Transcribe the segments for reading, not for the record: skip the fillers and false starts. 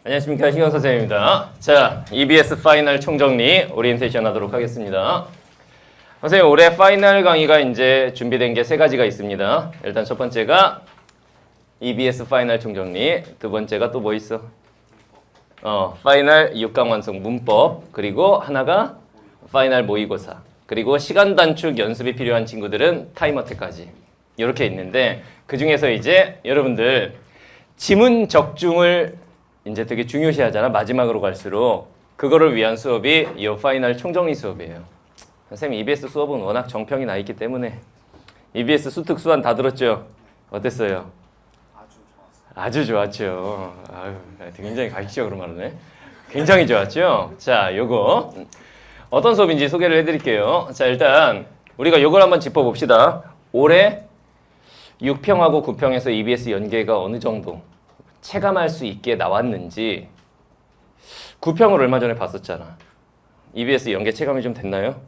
안녕하십니까, 희경 선생님입니다. 자, EBS 파이널 총정리 오리엔테이션 하도록 하겠습니다. 선생님, 올해 파이널 강의가 이제 준비된 게 3가지가 있습니다. 일단 첫 번째가 EBS 파이널 총정리, 두 번째가 또 뭐 있어? 파이널 6강 완성 문법, 그리고 하나가 파이널 모의고사, 그리고 시간 단축 연습이 필요한 친구들은 타임어택까지 이렇게 있는데, 그 중에서 이제 여러분들 지문 적중을 이제 되게 중요시 하잖아. 마지막으로 갈수록. 그거를 위한 수업이 이 파이널 총정리 수업이에요. 선생님, EBS 수업은 워낙 정평이 나 있기 때문에 EBS 수특 수완 다 들었죠? 어땠어요? 아주 좋았죠. 아유, 굉장히 가식적으로 말하네. 굉장히 좋았죠? 자, 요거 어떤 수업인지 소개를 해드릴게요. 자, 일단 우리가 요걸 한번 짚어봅시다. 올해 6평하고 9평에서 EBS 연계가 어느 정도 체감할 수 있게 나왔는지. 9평을 얼마 전에 봤었잖아. EBS 연계 체감이 좀 됐나요?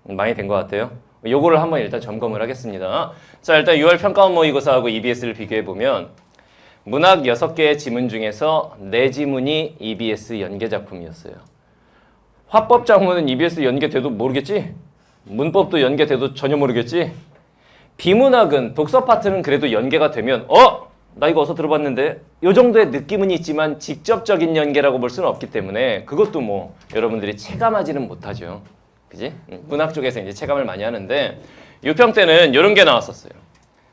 많이 된 것 같아요. 요거를 한번 일단 점검을 하겠습니다. 자, 일단 6월 평가원 모의고사하고 EBS를 비교해보면 문학 6개의 지문 중에서 4지문이 EBS 연계 작품이었어요. 화법 작문은 EBS 연계돼도 모르겠지? 문법도 연계돼도 전혀 모르겠지? 비문학은 독서 파트는 그래도 연계가 되면 나 이거 어디서 들어봤는데? 요 정도의 느낌은 있지만 직접적인 연계라고 볼 수는 없기 때문에 그것도 뭐 여러분들이 체감하지는 못하죠. 그지? 문학 쪽에서 이제 체감을 많이 하는데 6평 때는 이런 게 나왔었어요.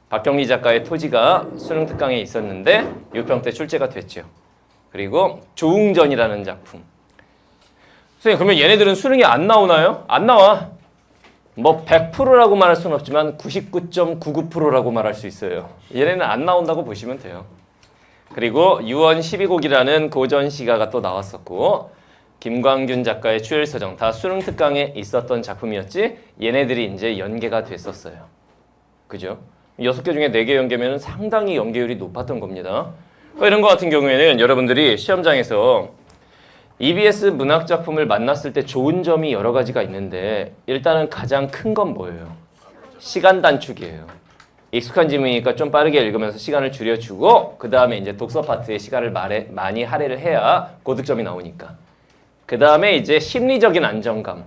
박경리 작가의 토지가 수능 특강에 있었는데 6평 때 출제가 됐죠. 그리고 조웅전이라는 작품. 선생님, 그러면 얘네들은 수능에 안 나오나요? 안 나와. 뭐 100%라고 말할 수는 없지만 99.99%라고 말할 수 있어요. 얘네는 안 나온다고 보시면 돼요. 그리고 유언 12곡이라는 고전 시가가 또 나왔었고, 김광균 작가의 추열서정, 다 수능 특강에 있었던 작품이었지. 얘네들이 이제 연계가 됐었어요. 그죠? 6개 중에 4개 연계면 상당히 연계율이 높았던 겁니다. 이런 거 같은 경우에는 여러분들이 시험장에서 EBS 문학 작품을 만났을 때 좋은 점이 여러 가지가 있는데, 일단은 가장 큰 건 뭐예요? 시간 단축이에요. 익숙한 지문이니까 좀 빠르게 읽으면서 시간을 줄여주고, 그 다음에 이제 독서 파트에 시간을 많이 할애를 해야 고득점이 나오니까. 그 다음에 이제 심리적인 안정감.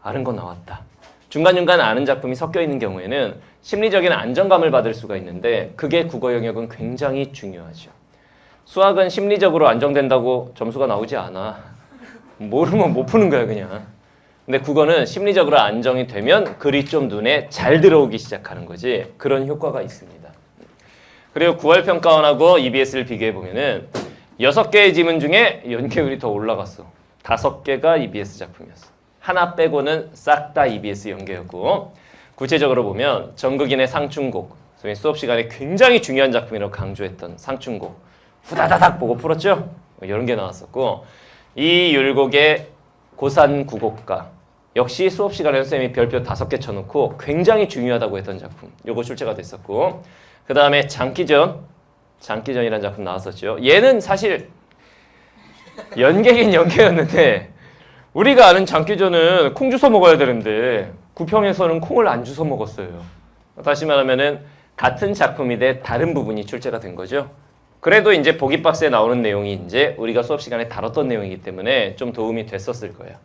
아는 거 나왔다. 중간중간 아는 작품이 섞여 있는 경우에는 심리적인 안정감을 받을 수가 있는데, 그게 국어 영역은 굉장히 중요하죠. 수학은 심리적으로 안정된다고 점수가 나오지 않아. 모르면 못 푸는 거야, 그냥. 근데 국어는 심리적으로 안정이 되면 글이 좀 눈에 잘 들어오기 시작하는 거지. 그런 효과가 있습니다. 그리고 9월 평가원하고 EBS를 비교해보면은 6개의 지문 중에 연계율이 더 올라갔어. 5개가 EBS 작품이었어. 하나 빼고는 싹 다 EBS 연계였고, 구체적으로 보면 정극인의 상충곡, 소위 수업 시간에 굉장히 중요한 작품이라고 강조했던 상충곡, 후다다닥 보고 풀었죠? 이런 게 나왔었고, 이율곡의 고산구곡가, 역시 수업 시간에 선생님이 별표 5개 쳐놓고 굉장히 중요하다고 했던 작품, 요거 출제가 됐었고, 그 다음에 장기전이라는 작품 나왔었죠. 얘는 사실 연계긴 연계였는데, 우리가 아는 장기전은 콩 주워 먹어야 되는데 9평에서는 콩을 안 주워 먹었어요. 다시 말하면은 같은 작품인데 다른 부분이 출제가 된 거죠. 그래도 이제 보기 박스에 나오는 내용이 이제 우리가 수업 시간에 다뤘던 내용이기 때문에 좀 도움이 됐었을 거예요.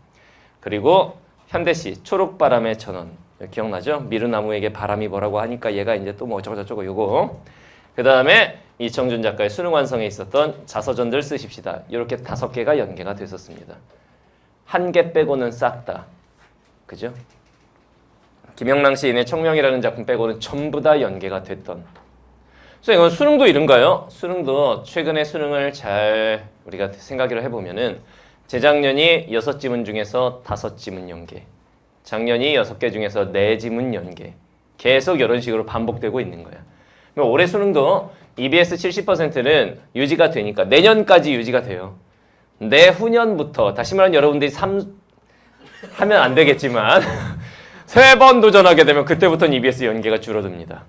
그리고 현대시 초록바람의 천원, 기억나죠? 미르나무에게 바람이 뭐라고 하니까 얘가 이제 또 뭐 어쩌고저쩌고 요거. 그 다음에 이청준 작가의 수능 완성에 있었던 자서전들 쓰십시다. 이렇게 5개가 연계가 됐었습니다. 한 개 빼고는 싹 다. 그죠? 김영랑 시인의 청명이라는 작품 빼고는 전부 다 연계가 됐던. 그래서 이건 수능도 이런가요? 수능도 최근에 수능을 잘 우리가 생각을 해보면은 재작년이 6지문 중에서 5지문 연계, 작년이 6개 중에서 4지문 연계, 계속 이런 식으로 반복되고 있는 거야. 그럼 올해 수능도 EBS 70%는 유지가 되니까 내년까지 유지가 돼요. 내후년부터, 다시 말하면 여러분들이 하면 안 되겠지만 3번 도전하게 되면 그때부터는 EBS 연계가 줄어듭니다.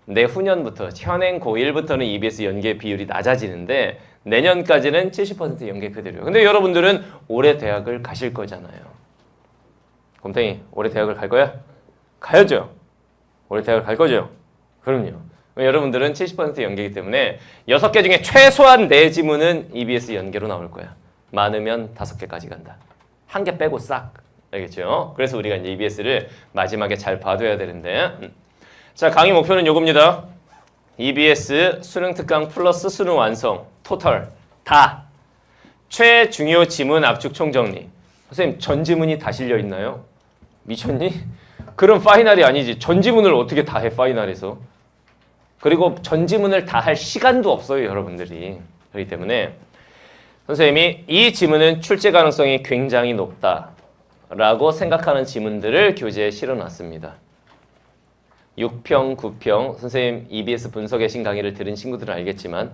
내후년부터, 현행 고1부터는 EBS 연계 비율이 낮아지는데 내년까지는 70% 연계 그대로예요. 근데 여러분들은 올해 대학을 가실 거잖아요. 곰탱이, 올해 대학을 갈 거야? 가야죠. 올해 대학을 갈 거죠? 그럼요. 여러분들은 70% 연계이기 때문에 6개 중에 최소한 4지문은 EBS 연계로 나올 거야. 많으면 5개까지 간다. 1개 빼고 싹. 알겠죠? 그래서 우리가 이제 EBS를 마지막에 잘 봐둬야 되는데. 자, 강의 목표는 요겁니다. EBS 수능 특강 플러스 수능 완성 토탈 다 최중요 지문 압축 총정리. 선생님 전 지문이 다 실려 있나요? 미쳤니? 그럼 파이널이 아니지. 전 지문을 어떻게 다 해 파이널에서. 그리고 전 지문을 다 할 시간도 없어요 여러분들이. 그렇기 때문에 선생님이 이 지문은 출제 가능성이 굉장히 높다 라고 생각하는 지문들을 교재에 실어놨습니다. 6평, 9평, 선생님 EBS 분석의 신 강의를 들은 친구들은 알겠지만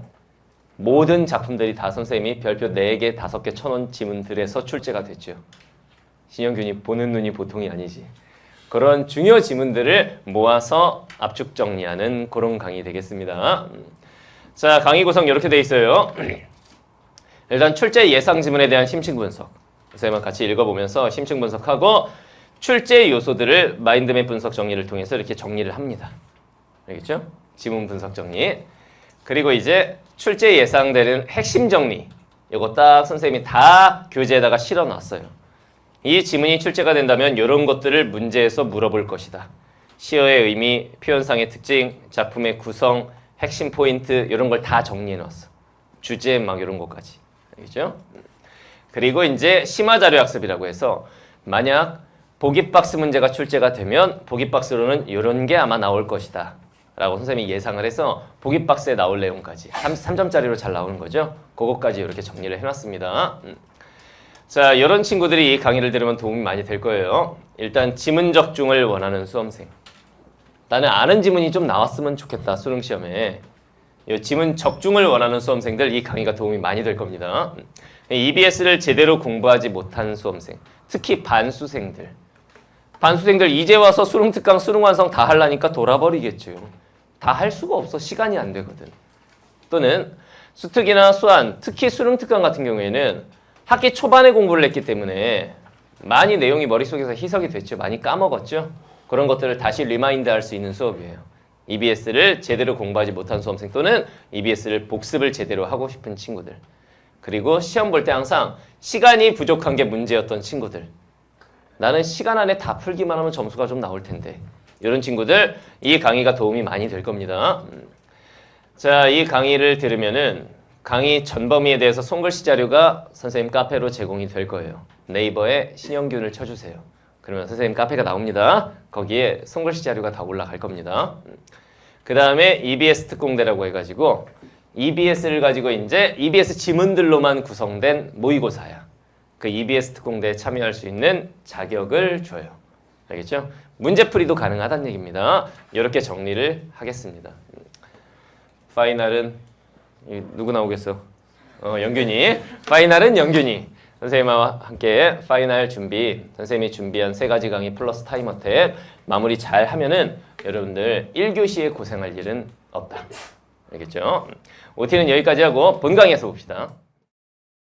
모든 작품들이 다 선생님이 별표 4개, 5개 쳐놓은 지문들에서 출제가 됐죠. 신영균이 보는 눈이 보통이 아니지. 그런 중요 지문들을 모아서 압축 정리하는 그런 강의 되겠습니다. 자, 강의 구성 이렇게 돼 있어요. 일단 출제 예상 지문에 대한 심층 분석. 선생님과 같이 읽어보면서 심층 분석하고 출제 요소들을 마인드맵 분석 정리를 통해서 이렇게 정리를 합니다. 알겠죠? 지문 분석 정리. 그리고 이제 출제 예상되는 핵심 정리. 이거 딱 선생님이 다 교재에다가 실어놨어요. 이 지문이 출제가 된다면 이런 것들을 문제에서 물어볼 것이다. 시어의 의미, 표현상의 특징, 작품의 구성, 핵심 포인트 이런 걸 다 정리해놨어. 주제 막 이런 것까지. 알겠죠? 그리고 이제 심화 자료 학습이라고 해서 만약 보기 박스 문제가 출제가 되면 보기 박스로는 이런 게 아마 나올 것이다 라고 선생님이 예상을 해서 보기 박스에 나올 내용까지 3점짜리로 잘 나오는 거죠. 그것까지 이렇게 정리를 해놨습니다. 자, 이런 친구들이 이 강의를 들으면 도움이 많이 될 거예요. 일단 지문 적중을 원하는 수험생. 나는 아는 지문이 좀 나왔으면 좋겠다 수능 시험에. 이 지문 적중을 원하는 수험생들 이 강의가 도움이 많이 될 겁니다. EBS를 제대로 공부하지 못한 수험생, 특히 반수생들. 반수생들 이제 와서 수능 특강, 수능 완성 다 하려니까 돌아버리겠죠. 다 할 수가 없어. 시간이 안 되거든. 또는 수특이나 수한, 특히 수능 특강 같은 경우에는 학기 초반에 공부를 했기 때문에 많이 내용이 머릿속에서 희석이 됐죠. 많이 까먹었죠. 그런 것들을 다시 리마인드 할 수 있는 수업이에요. EBS를 제대로 공부하지 못한 수험생 또는 EBS를 복습을 제대로 하고 싶은 친구들. 그리고 시험 볼 때 항상 시간이 부족한 게 문제였던 친구들. 나는 시간 안에 다 풀기만 하면 점수가 좀 나올 텐데. 이런 친구들 이 강의가 도움이 많이 될 겁니다. 자, 이 강의를 들으면은 강의 전범위에 대해서 손글씨 자료가 선생님 카페로 제공이 될 거예요. 네이버에 신영균을 쳐주세요. 그러면 선생님 카페가 나옵니다. 거기에 손글씨 자료가 다 올라갈 겁니다. 그 다음에 EBS 특공대라고 해가지고 EBS를 가지고 이제 EBS 지문들로만 구성된 모의고사야. 그 EBS 특공대에 참여할 수 있는 자격을 줘요. 알겠죠? 문제풀이도 가능하다는 얘기입니다. 이렇게 정리를 하겠습니다. 파이널은 누구 나오겠어? 영균이. 파이널은 영균이. 선생님과 함께 파이널 준비, 선생님이 준비한 3가지 강의 플러스 타임어택 마무리 잘 하면은 여러분들 1교시에 고생할 일은 없다. 알겠죠? OT는 여기까지 하고 본 강의에서 봅시다.